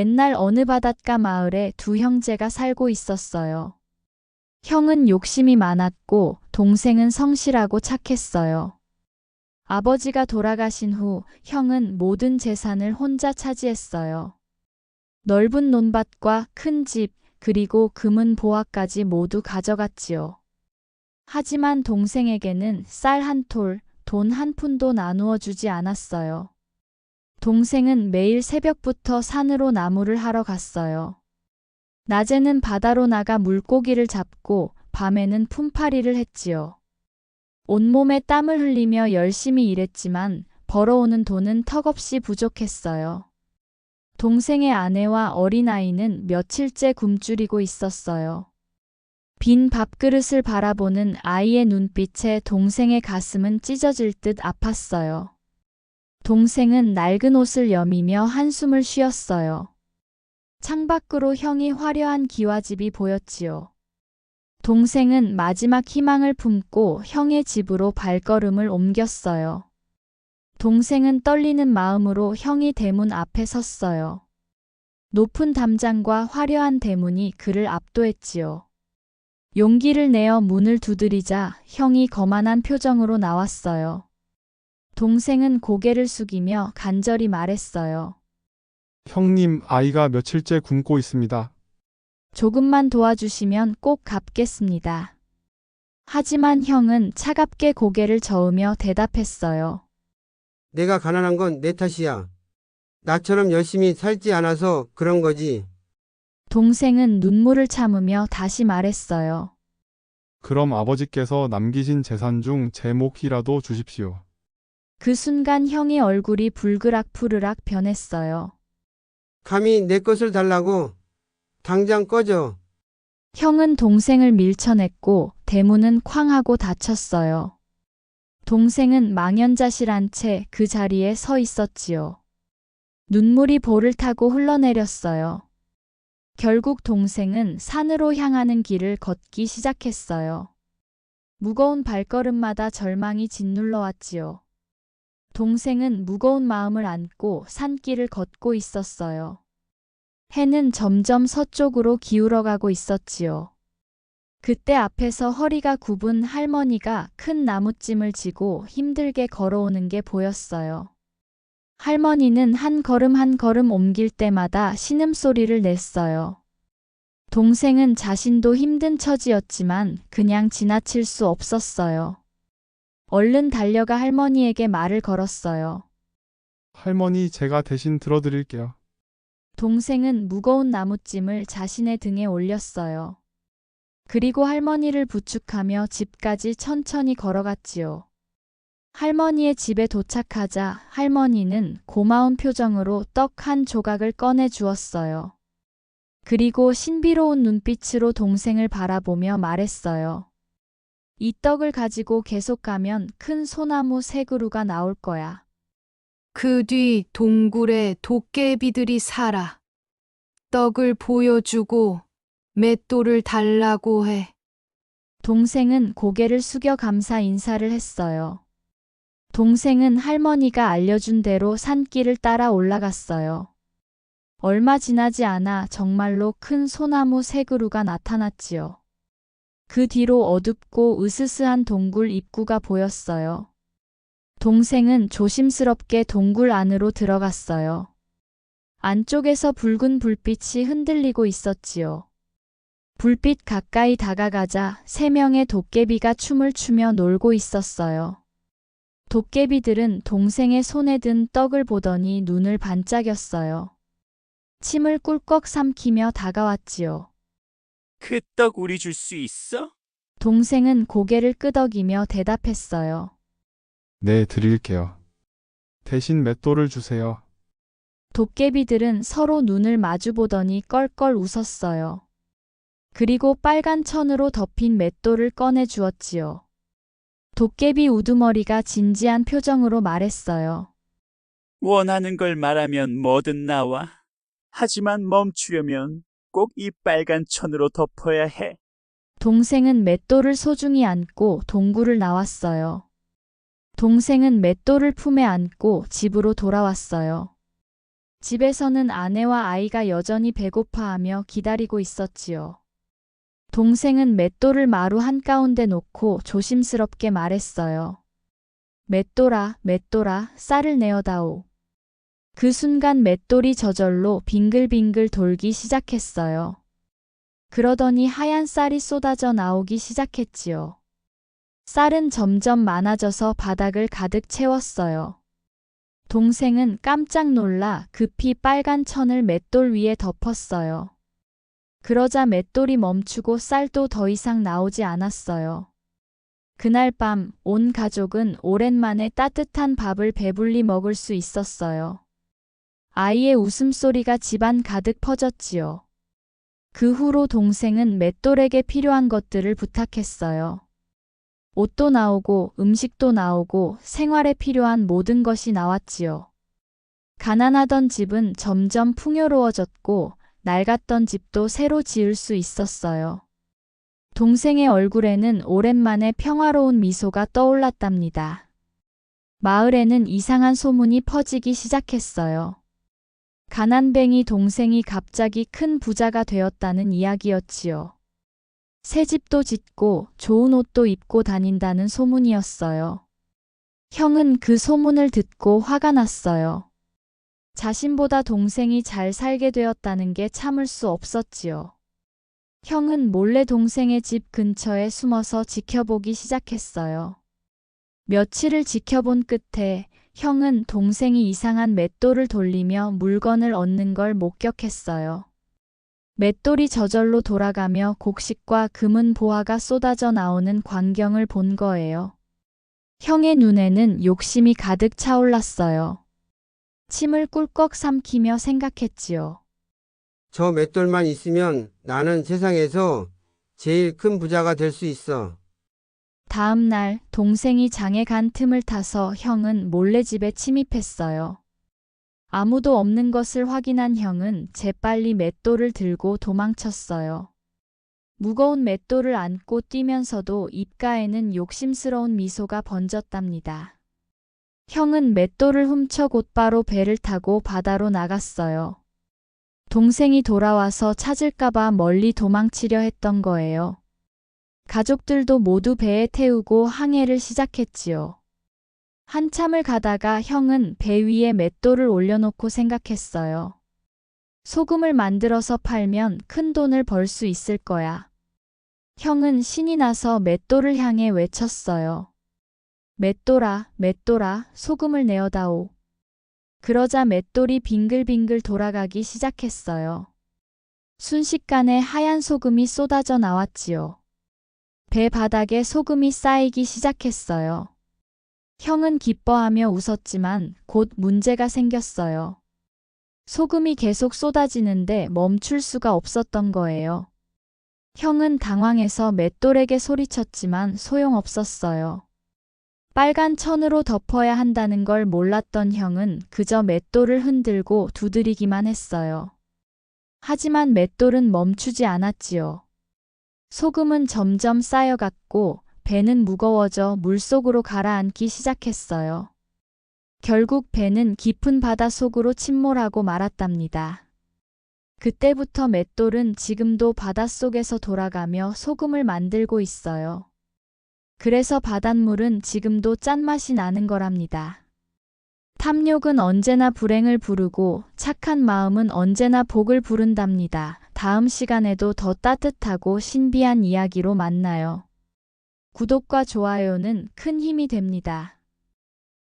옛날 어느 바닷가 마을에 두 형제가 살고 있었어요. 형은 욕심이 많았고 동생은 성실하고 착했어요. 아버지가 돌아가신 후 형은 모든 재산을 혼자 차지했어요. 넓은 논밭과 큰 집, 그리고 금은 보화까지 모두 가져갔지요. 하지만 동생에게는 쌀 한 톨, 돈 한 푼도 나누어 주지 않았어요. 동생은 매일 새벽부터 산으로 나무를 하러 갔어요. 낮에는 바다로 나가 물고기를 잡고 밤에는 품팔이를 했지요. 온몸에 땀을 흘리며 열심히 일했지만 벌어오는 돈은 턱없이 부족했어요. 동생의 아내와 어린아이는 며칠째 굶주리고 있었어요. 빈 밥그릇을 바라보는 아이의 눈빛에 동생의 가슴은 찢어질 듯 아팠어요. 동생은 낡은 옷을 여미며 한숨을 쉬었어요. 창밖으로 형이 화려한 기와집이 보였지요. 동생은 마지막 희망을 품고 형의 집으로 발걸음을 옮겼어요. 동생은 떨리는 마음으로 형이 대문 앞에 섰어요. 높은 담장과 화려한 대문이 그를 압도했지요. 용기를 내어 문을 두드리자 형이 거만한 표정으로 나왔어요. 동생은 고개를 숙이며 간절히 말했어요. 형님, 아이가 며칠째 굶고 있습니다. 조금만 도와주시면 꼭 갚겠습니다. 하지만 형은 차갑게 고개를 저으며 대답했어요. 내가 가난한 건 내 탓이야. 나처럼 열심히 살지 않아서 그런 거지. 동생은 눈물을 참으며 다시 말했어요. 그럼 아버지께서 남기신 재산 중 제 몫이라도 주십시오. 그 순간 형의 얼굴이 불그락푸르락 변했어요. 감히 내 것을 달라고. 당장 꺼져. 형은 동생을 밀쳐냈고 대문은 쾅 하고 닫혔어요. 동생은 망연자실한 채 그 자리에 서 있었지요. 눈물이 볼을 타고 흘러내렸어요. 결국 동생은 산으로 향하는 길을 걷기 시작했어요. 무거운 발걸음마다 절망이 짓눌러 왔지요. 동생은 무거운 마음을 안고 산길을 걷고 있었어요. 해는 점점 서쪽으로 기울어가고 있었지요. 그때 앞에서 허리가 굽은 할머니가 큰 나무찜을 지고 힘들게 걸어오는 게 보였어요. 할머니는 한 걸음 한 걸음 옮길 때마다 신음소리를 냈어요. 동생은 자신도 힘든 처지였지만 그냥 지나칠 수 없었어요. 얼른 달려가 할머니에게 말을 걸었어요. 할머니, 제가 대신 들어드릴게요. 동생은 무거운 나무찜을 자신의 등에 올렸어요. 그리고 할머니를 부축하며 집까지 천천히 걸어갔지요. 할머니의 집에 도착하자 할머니는 고마운 표정으로 떡 한 조각을 꺼내 주었어요. 그리고 신비로운 눈빛으로 동생을 바라보며 말했어요. 이 떡을 가지고 계속 가면 큰 소나무 세 그루가 나올 거야. 그 뒤 동굴에 도깨비들이 살아. 떡을 보여주고 맷돌을 달라고 해. 동생은 고개를 숙여 감사 인사를 했어요. 동생은 할머니가 알려준 대로 산길을 따라 올라갔어요. 얼마 지나지 않아 정말로 큰 소나무 세 그루가 나타났지요. 그 뒤로 어둡고 으스스한 동굴 입구가 보였어요. 동생은 조심스럽게 동굴 안으로 들어갔어요. 안쪽에서 붉은 불빛이 흔들리고 있었지요. 불빛 가까이 다가가자 3명의 도깨비가 춤을 추며 놀고 있었어요. 도깨비들은 동생의 손에 든 떡을 보더니 눈을 반짝였어요. 침을 꿀꺽 삼키며 다가왔지요. 그 떡 우리 줄 수 있어? 동생은 고개를 끄덕이며 대답했어요. 네, 드릴게요. 대신 맷돌을 주세요. 도깨비들은 서로 눈을 마주보더니 껄껄 웃었어요. 그리고 빨간 천으로 덮인 맷돌을 꺼내 주었지요. 도깨비 우두머리가 진지한 표정으로 말했어요. 원하는 걸 말하면 뭐든 나와. 하지만 멈추려면 꼭 이 빨간 천으로 덮어야 해. 동생은 맷돌을 소중히 안고 동굴을 나왔어요. 동생은 맷돌을 품에 안고 집으로 돌아왔어요. 집에서는 아내와 아이가 여전히 배고파하며 기다리고 있었지요. 동생은 맷돌을 마루 한가운데 놓고 조심스럽게 말했어요. 맷돌아, 맷돌아, 쌀을 내어다오. 그 순간 맷돌이 저절로 빙글빙글 돌기 시작했어요. 그러더니 하얀 쌀이 쏟아져 나오기 시작했지요. 쌀은 점점 많아져서 바닥을 가득 채웠어요. 동생은 깜짝 놀라 급히 빨간 천을 맷돌 위에 덮었어요. 그러자 맷돌이 멈추고 쌀도 더 이상 나오지 않았어요. 그날 밤 온 가족은 오랜만에 따뜻한 밥을 배불리 먹을 수 있었어요. 아이의 웃음소리가 집안 가득 퍼졌지요. 그 후로 동생은 맷돌에게 필요한 것들을 부탁했어요. 옷도 나오고 음식도 나오고 생활에 필요한 모든 것이 나왔지요. 가난하던 집은 점점 풍요로워졌고 낡았던 집도 새로 지을 수 있었어요. 동생의 얼굴에는 오랜만에 평화로운 미소가 떠올랐답니다. 마을에는 이상한 소문이 퍼지기 시작했어요. 가난뱅이 동생이 갑자기 큰 부자가 되었다는 이야기였지요. 새 집도 짓고 좋은 옷도 입고 다닌다는 소문이었어요. 형은 그 소문을 듣고 화가 났어요. 자신보다 동생이 잘 살게 되었다는 게 참을 수 없었지요. 형은 몰래 동생의 집 근처에 숨어서 지켜보기 시작했어요. 며칠을 지켜본 끝에 형은 동생이 이상한 맷돌을 돌리며 물건을 얻는 걸 목격했어요. 맷돌이 저절로 돌아가며 곡식과 금은 보화가 쏟아져 나오는 광경을 본 거예요. 형의 눈에는 욕심이 가득 차올랐어요. 침을 꿀꺽 삼키며 생각했지요. 저 맷돌만 있으면 나는 세상에서 제일 큰 부자가 될 수 있어. 다음 날 동생이 장에 간 틈을 타서 형은 몰래 집에 침입했어요. 아무도 없는 것을 확인한 형은 재빨리 맷돌을 들고 도망쳤어요. 무거운 맷돌을 안고 뛰면서도 입가에는 욕심스러운 미소가 번졌답니다. 형은 맷돌을 훔쳐 곧바로 배를 타고 바다로 나갔어요. 동생이 돌아와서 찾을까봐 멀리 도망치려 했던 거예요. 가족들도 모두 배에 태우고 항해를 시작했지요. 한참을 가다가 형은 배 위에 맷돌을 올려놓고 생각했어요. 소금을 만들어서 팔면 큰 돈을 벌 수 있을 거야. 형은 신이 나서 맷돌을 향해 외쳤어요. 맷돌아, 맷돌아, 소금을 내어다오. 그러자 맷돌이 빙글빙글 돌아가기 시작했어요. 순식간에 하얀 소금이 쏟아져 나왔지요. 배 바닥에 소금이 쌓이기 시작했어요. 형은 기뻐하며 웃었지만 곧 문제가 생겼어요. 소금이 계속 쏟아지는데 멈출 수가 없었던 거예요. 형은 당황해서 맷돌에게 소리쳤지만 소용없었어요. 빨간 천으로 덮어야 한다는 걸 몰랐던 형은 그저 맷돌을 흔들고 두드리기만 했어요. 하지만 맷돌은 멈추지 않았지요. 소금은 점점 쌓여갔고 배는 무거워져 물속으로 가라앉기 시작했어요. 결국 배는 깊은 바다 속으로 침몰하고 말았답니다. 그때부터 맷돌은 지금도 바닷속에서 돌아가며 소금을 만들고 있어요. 그래서 바닷물은 지금도 짠맛이 나는 거랍니다. 탐욕은 언제나 불행을 부르고 착한 마음은 언제나 복을 부른답니다. 다음 시간에도 더 따뜻하고 신비한 이야기로 만나요. 구독과 좋아요는 큰 힘이 됩니다.